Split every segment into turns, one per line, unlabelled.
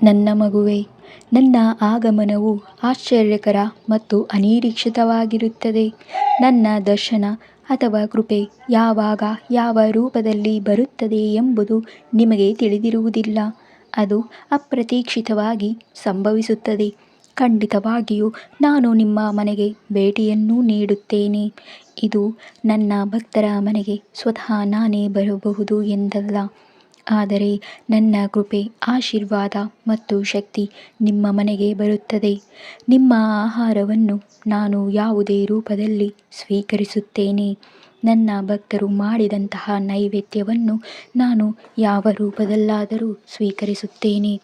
ನನ್ನ ಮಗುವೇ, ನನ್ನ ಆಗಮನವು ಆಶ್ಚರ್ಯಕರ ಮತ್ತು ಅನಿರೀಕ್ಷಿತವಾಗಿರುತ್ತದೆ. ನನ್ನ ದರ್ಶನ ಅಥವಾ ಕೃಪೆ ಯಾವಾಗ, ಯಾವ ರೂಪದಲ್ಲಿ ಬರುತ್ತದೆ ಎಂಬುದು ನಿಮಗೆ ತಿಳಿದಿರುವುದಿಲ್ಲ. ಅದು ಅಪ್ರತೀಕ್ಷಿತವಾಗಿ ಸಂಭವಿಸುತ್ತದೆ. ಖಂಡಿತವಾಗಿಯೂ ನಾನು ನಿಮ್ಮ ಮನೆಗೆ ಭೇಟಿಯನ್ನು ನೀಡುತ್ತೇನೆ. ಇದು ನನ್ನ ಭಕ್ತರ ಮನೆಗೆ ಸ್ವತಃ ನಾನೇ ಬರಬಹುದು ಎಂದಲ್ಲ, ಆದರೆ ನನ್ನ ಕೃಪೆ, ಆಶೀರ್ವಾದ ಮತ್ತು ಶಕ್ತಿ ನಿಮ್ಮ ಮನೆಗೆ ಬರುತ್ತದೆ. ನಿಮ್ಮ ಆಹಾರವನ್ನು ನಾನು ಯಾವುದೇ ರೂಪದಲ್ಲಿ ಸ್ವೀಕರಿಸುತ್ತೇನೆ. ನನ್ನ ಭಕ್ತರು ಮಾಡಿದಂತಹ ನೈವೇದ್ಯವನ್ನು ನಾನು ಯಾವ ರೂಪದಲ್ಲಾದರೂ ಸ್ವೀಕರಿಸುತ್ತೇನೆ.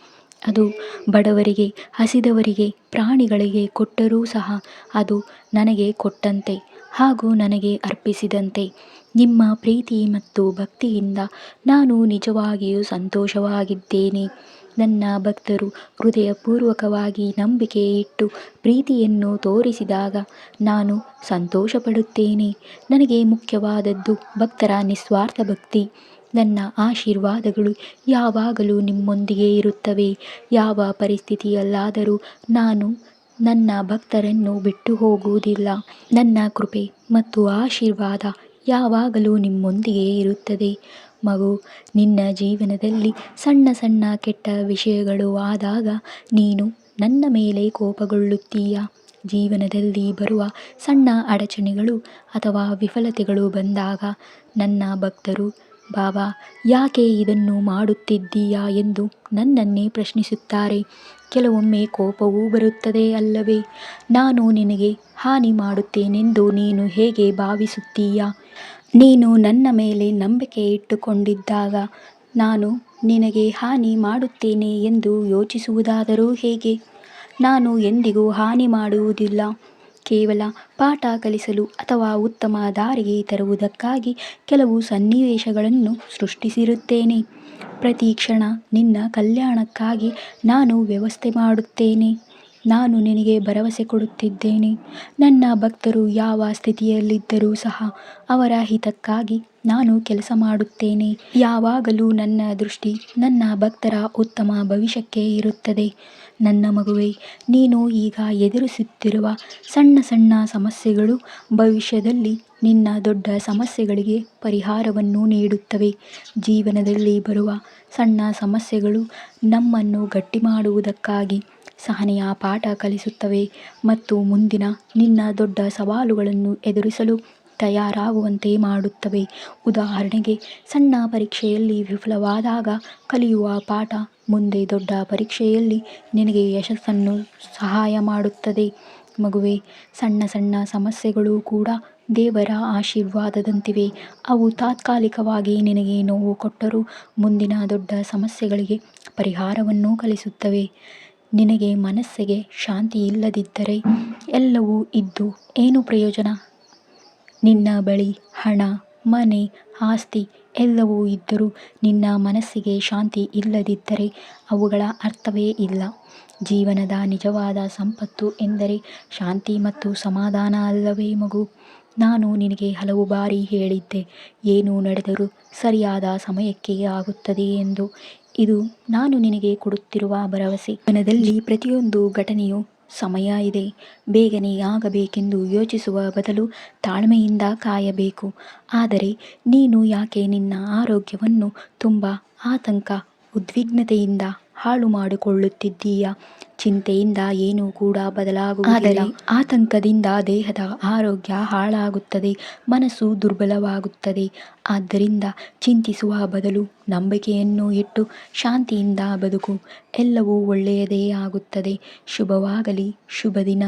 ಅದು ಬಡವರಿಗೆ, ಹಸಿದವರಿಗೆ, ಪ್ರಾಣಿಗಳಿಗೆ ಕೊಟ್ಟರೂ ಸಹ ಅದು ನನಗೆ ಕೊಟ್ಟಂತೆ ಹಾಗೂ ನನಗೆ ಅರ್ಪಿಸಿದಂತೆ. ನಿಮ್ಮ ಪ್ರೀತಿ ಮತ್ತು ಭಕ್ತಿಯಿಂದ ನಾನು ನಿಜವಾಗಿಯೂ ಸಂತೋಷವಾಗಿದ್ದೇನೆ. ನನ್ನ ಭಕ್ತರು ಹೃದಯಪೂರ್ವಕವಾಗಿ ನಂಬಿಕೆ ಇಟ್ಟು ಪ್ರೀತಿಯನ್ನು ತೋರಿಸಿದಾಗ ನಾನು ಸಂತೋಷಪಡುತ್ತೇನೆ. ನನಗೆ ಮುಖ್ಯವಾದದ್ದು ಭಕ್ತರ ನಿಸ್ವಾರ್ಥ ಭಕ್ತಿ. ನನ್ನ ಆಶೀರ್ವಾದಗಳು ಯಾವಾಗಲೂ ನಿಮ್ಮೊಂದಿಗೆ ಇರುತ್ತವೆ. ಯಾವ ಪರಿಸ್ಥಿತಿಯಲ್ಲಾದರೂ ನಾನು ನನ್ನ ಭಕ್ತರನ್ನು ಬಿಟ್ಟು ಹೋಗುವುದಿಲ್ಲ. ನನ್ನ ಕೃಪೆ ಮತ್ತು ಆಶೀರ್ವಾದ ಯಾವಾಗಲೂ ನಿಮ್ಮೊಂದಿಗೆ ಇರುತ್ತದೆ. ಮಗು, ನಿನ್ನ ಜೀವನದಲ್ಲಿ ಸಣ್ಣ ಸಣ್ಣ ಕೆಟ್ಟ ವಿಷಯಗಳು ಆದಾಗ ನೀನು ನನ್ನ ಮೇಲೆ ಕೋಪಗೊಳ್ಳುತ್ತೀಯ. ಜೀವನದಲ್ಲಿ ಬರುವ ಸಣ್ಣ ಅಡಚಣೆಗಳು ಅಥವಾ ವಿಫಲತೆಗಳು ಬಂದಾಗ ನನ್ನ ಭಕ್ತರು, ಬಾಬಾ ಯಾಕೆ ಇದನ್ನು ಮಾಡುತ್ತಿದ್ದೀಯಾ ಎಂದು ನನ್ನನ್ನೇ ಪ್ರಶ್ನಿಸುತ್ತಾರೆ. ಕೆಲವೊಮ್ಮೆ ಕೋಪವೂ ಬರುತ್ತದೆ ಅಲ್ಲವೇ? ನಾನು ನಿನಗೆ ಹಾನಿ ಮಾಡುತ್ತೇನೆಂದು ನೀನು ಹೇಗೆ ಭಾವಿಸುತ್ತೀಯಾ? ನೀನು ನನ್ನ ಮೇಲೆ ನಂಬಿಕೆ ಇಟ್ಟುಕೊಂಡಿದ್ದಾಗ ನಾನು ನಿನಗೆ ಹಾನಿ ಮಾಡುತ್ತೇನೆ ಎಂದು ಯೋಚಿಸುವುದಾದರೂ ಹೇಗೆ? ನಾನು ಎಂದಿಗೂ ಹಾನಿ ಮಾಡುವುದಿಲ್ಲ. ಕೇವಲ ಪಾಠ ಕಲಿಸಲು ಅಥವಾ ಉತ್ತಮ ದಾರಿಗೆ ತರುವುದಕ್ಕಾಗಿ ಕೆಲವು ಸನ್ನಿವೇಶಗಳನ್ನು ಸೃಷ್ಟಿಸಿರುತ್ತೇನೆ. ಪ್ರತಿ ಕ್ಷಣ ನಿನ್ನ ಕಲ್ಯಾಣಕ್ಕಾಗಿ ನಾನು ವ್ಯವಸ್ಥೆ ಮಾಡುತ್ತೇನೆ. ನಾನು ನಿನಗೆ ಭರವಸೆ ಕೊಡುತ್ತಿದ್ದೇನೆ. ನನ್ನ ಭಕ್ತರು ಯಾವ ಸ್ಥಿತಿಯಲ್ಲಿದ್ದರೂ ಸಹ ಅವರ ಹಿತಕ್ಕಾಗಿ ನಾನು ಕೆಲಸ ಮಾಡುತ್ತೇನೆ. ಯಾವಾಗಲೂ ನನ್ನ ದೃಷ್ಟಿ ನನ್ನ ಭಕ್ತರ ಉತ್ತಮ ಭವಿಷ್ಯಕ್ಕೆ ಇರುತ್ತದೆ. ನನ್ನ ಮಗುವೇ, ನೀನು ಈಗ ಎದುರಿಸುತ್ತಿರುವ ಸಣ್ಣ ಸಣ್ಣ ಸಮಸ್ಯೆಗಳು ಭವಿಷ್ಯದಲ್ಲಿ ನಿನ್ನ ದೊಡ್ಡ ಸಮಸ್ಯೆಗಳಿಗೆ ಪರಿಹಾರವನ್ನು ನೀಡುತ್ತವೆ. ಜೀವನದಲ್ಲಿ ಬರುವ ಸಣ್ಣ ಸಮಸ್ಯೆಗಳು ನಮ್ಮನ್ನು ಗಟ್ಟಿ ಮಾಡುವುದಕ್ಕಾಗಿ ಸಹನೆಯ ಪಾಠ ಕಲಿಸುತ್ತವೆ ಮತ್ತು ಮುಂದಿನ ನಿನ್ನ ದೊಡ್ಡ ಸವಾಲುಗಳನ್ನು ಎದುರಿಸಲು ತಯಾರಾಗುವಂತೆ ಮಾಡುತ್ತವೆ. ಉದಾಹರಣೆಗೆ, ಸಣ್ಣ ಪರೀಕ್ಷೆಯಲ್ಲಿ ವಿಫಲವಾದಾಗ ಕಲಿಯುವ ಪಾಠ ಮುಂದೆ ದೊಡ್ಡ ಪರೀಕ್ಷೆಯಲ್ಲಿ ನಿನಗೆ ಯಶಸ್ಸನ್ನು ಸಹಾಯ ಮಾಡುತ್ತದೆ. ಮಗುವೇ, ಸಣ್ಣ ಸಣ್ಣ ಸಮಸ್ಯೆಗಳು ಕೂಡ ದೇವರ ಆಶೀರ್ವಾದದಂತಿವೆ. ಅವು ತಾತ್ಕಾಲಿಕವಾಗಿ ನಿನಗೆ ನೋವು ಕೊಟ್ಟರೂ ಮುಂದಿನ ದೊಡ್ಡ ಸಮಸ್ಯೆಗಳಿಗೆ ಪರಿಹಾರವನ್ನು ಕಲಿಸುತ್ತವೆ. ನಿನಗೆ ಮನಸ್ಸಿಗೆ ಶಾಂತಿ ಇಲ್ಲದಿದ್ದರೆ ಎಲ್ಲವೂ ಇದ್ದು ಏನು ಪ್ರಯೋಜನ? ನಿನ್ನ ಬಳಿ ಹಣ, ಮನೆ, ಆಸ್ತಿ ಎಲ್ಲವೂ ಇದ್ದರೂ ನಿನ್ನ ಮನಸ್ಸಿಗೆ ಶಾಂತಿ ಇಲ್ಲದಿದ್ದರೆ ಅವುಗಳ ಅರ್ಥವೇ ಇಲ್ಲ. ಜೀವನದ ನಿಜವಾದ ಸಂಪತ್ತು ಎಂದರೆ ಶಾಂತಿ ಮತ್ತು ಸಮಾಧಾನ ಅಲ್ಲವೇ ಮಗು? ನಾನು ನಿನಗೆ ಹಲವು ಬಾರಿ ಹೇಳಿದ್ದೆ, ಏನು ನಡೆದರೂ ಸರಿಯಾದ ಸಮಯಕ್ಕೆ ಆಗುತ್ತದೆ ಎಂದು. ಇದು ನಾನು ನಿನಗೆ ಕೊಡುತ್ತಿರುವ ಭರವಸೆ. ಜೀವನದಲ್ಲಿ ಪ್ರತಿಯೊಂದು ಘಟನೆಯೂ ಸಮಯ ಇದೆ. ಬೇಗನೆ ಆಗಬೇಕೆಂದು ಯೋಚಿಸುವ ಬದಲು ತಾಳ್ಮೆಯಿಂದ ಕಾಯಬೇಕು. ಆದರೆ ನೀನು ಯಾಕೆ ನಿನ್ನ ಆರೋಗ್ಯವನ್ನು ತುಂಬ ಆತಂಕ, ಉದ್ವಿಗ್ನತೆಯಿಂದ ಹಾಳು ಮಾಡಿಕೊಳ್ಳುತ್ತಿದ್ದೀಯಾ? ಚಿಂತೆಯಿಂದ ಏನೂ ಕೂಡ ಬದಲಾಗುವುದಿಲ್ಲ. ಆದರೆ ಆತಂಕದಿಂದ ದೇಹದ ಆರೋಗ್ಯ ಹಾಳಾಗುತ್ತದೆ, ಮನಸ್ಸು ದುರ್ಬಲವಾಗುತ್ತದೆ. ಆದ್ದರಿಂದ ಚಿಂತಿಸುವ ಬದಲು ನಂಬಿಕೆಯನ್ನು ಇಟ್ಟು ಶಾಂತಿಯಿಂದ ಬದುಕು. ಎಲ್ಲವೂ ಒಳ್ಳೆಯದೇ ಆಗುತ್ತದೆ. ಶುಭವಾಗಲಿ. ಶುಭ ದಿನ.